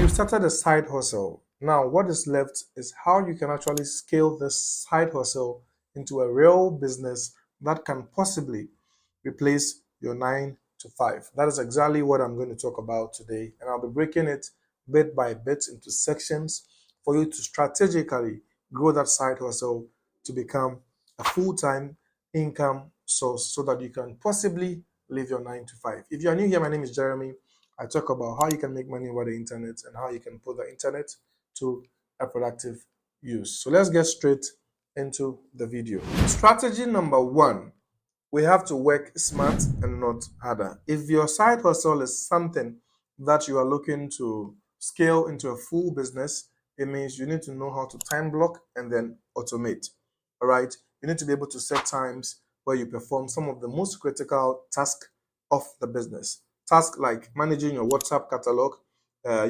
You've started a side hustle. Now, what is left is how you can actually scale this side hustle into a real business that can possibly replace your 9 to 5. That is exactly what I'm going to talk about today. And I'll be breaking it bit by bit into sections for you to strategically grow that side hustle to become a full time income source so that you can possibly live your 9 to 5. If you are new here, my name is Jeremy. I talk about how you can make money over the internet and how you can put the internet to a productive use. So let's get straight into the video. Strategy number one, we have to work smart and not harder. If your side hustle is something that you are looking to scale into a full business, it means you need to know how to time block and then automate. All right. You need to be able to set times where you perform some of the most critical tasks of the business. Tasks like managing your WhatsApp catalog,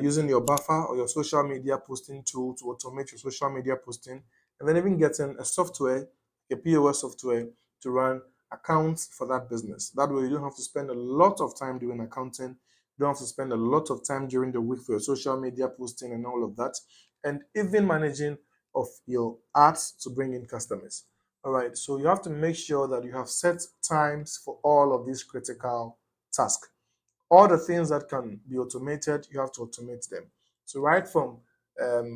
using your buffer or your social media posting tool to automate your social media posting, and then even getting a software, a POS software to run accounts for that business. That way, you don't have to spend a lot of time doing accounting. You don't have to spend a lot of time during the week for your social media posting and all of that, and even managing of your ads to bring in customers. All right, so you have to make sure that you have set times for all of these critical tasks. All the things that can be automated, you have to automate them. So right from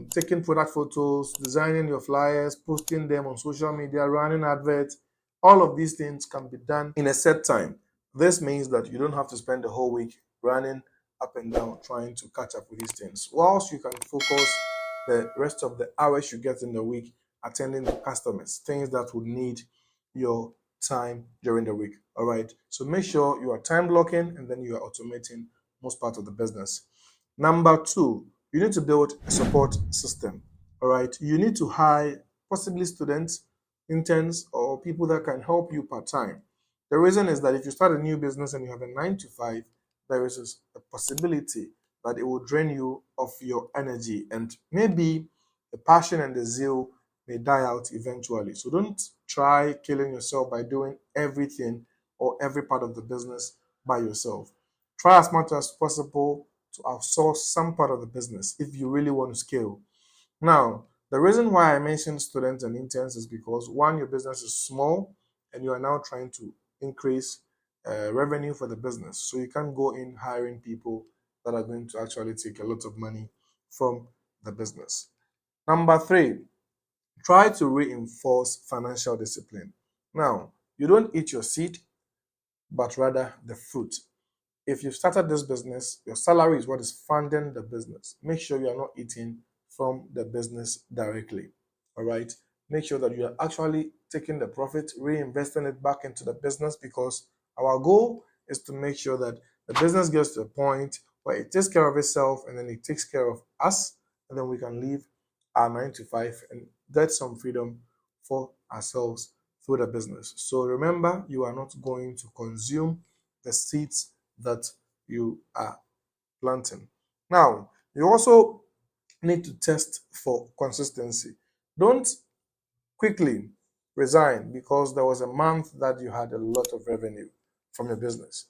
taking product photos, designing your flyers, posting them on social media, running adverts, all of these things can be done in a set time. This means that you don't have to spend the whole week running up and down trying to catch up with these things. Whilst you can focus the rest of the hours you get in the week attending to customers, things that would need your time during the week. All right. So make sure you are time blocking and then you are automating most part of the business. Number two, you need to build a support system. All right. You need to hire possibly students, interns, or people that can help you part time. The reason is that if you start a new business and you have a 9 to 5, there is a possibility that it will drain you of your energy, and maybe the passion and the zeal may die out eventually. So don't try killing yourself by doing everything or every part of the business by yourself. Try as much as possible to outsource some part of the business if you really want to scale. Now, the reason why I mentioned students and interns is because one, your business is small and you are now trying to increase revenue for the business. So you can't go in hiring people that are going to actually take a lot of money from the business. Number three, try to reinforce financial discipline. Now, you don't eat your seed, but rather the fruit. If you've started this business, your salary is what is funding the business. Make sure you are not eating from the business directly. All right. Make sure that you are actually taking the profit, reinvesting it back into the business, because our goal is to make sure that the business gets to a point where it takes care of itself and then it takes care of us, and then we can leave our 9 to 5 and get some freedom for ourselves through the business. So remember, you are not going to consume the seeds that you are planting. Now, you also need to test for consistency. Don't quickly resign because there was a month that you had a lot of revenue from your business.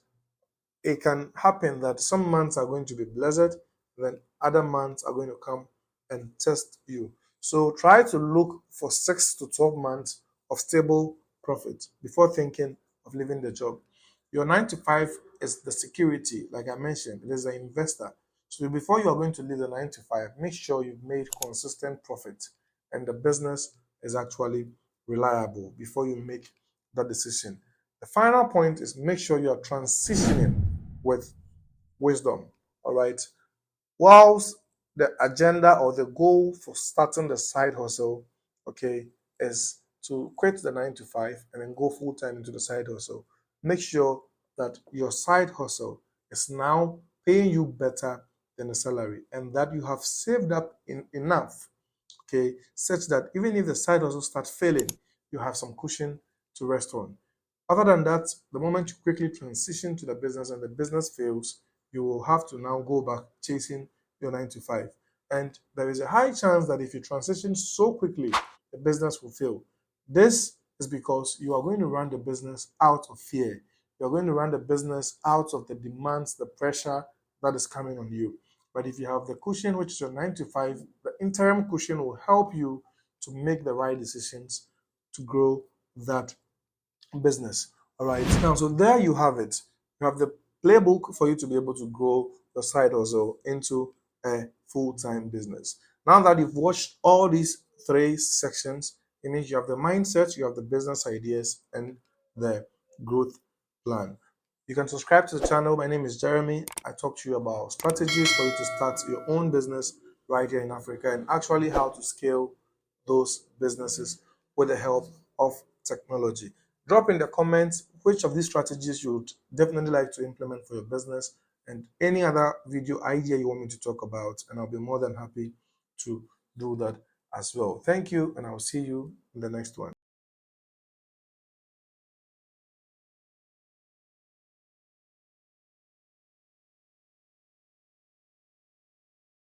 It can happen that some months are going to be blessed, then other months are going to come and test you. So try to look for 6 to 12 months of stable profit before thinking of leaving the job. Your 9 to 5 is the security, like I mentioned, it is an investor. So before you are going to leave the 9 to 5, make sure you've made consistent profit and the business is actually reliable before you make that decision. The final point is make sure you are transitioning with wisdom. All right. Whilst the agenda or the goal for starting the side hustle, okay, is to quit the 9 to 5 and then go full time into the side hustle, make sure that your side hustle is now paying you better than the salary and that you have saved up enough, okay, such that even if the side hustle starts failing, you have some cushion to rest on. Other than that, the moment you quickly transition to the business and the business fails, you will have to now go back chasing your 9 to 5. And there is a high chance that if you transition so quickly, the business will fail. This is because you are going to run the business out of fear. You're going to run the business out of the demands, the pressure that is coming on you. But if you have the cushion, which is your 9 to 5, the interim cushion will help you to make the right decisions to grow that business. All right. Now, so there you have it. You have the playbook for you to be able to grow your side hustle into a full-time business. Now that you've watched all these three sections, it means you have the mindset, you have the business ideas, and the growth plan. You can subscribe to the channel. My name is Jeremy. I talk to you about strategies for you to start your own business right here in Africa and actually how to scale those businesses with the help of technology. Drop in the comments which of these strategies you would definitely like to implement for your business and any other video idea you want me to talk about, and I'll be more than happy to do that as well. Thank you, and I'll see you in the next one.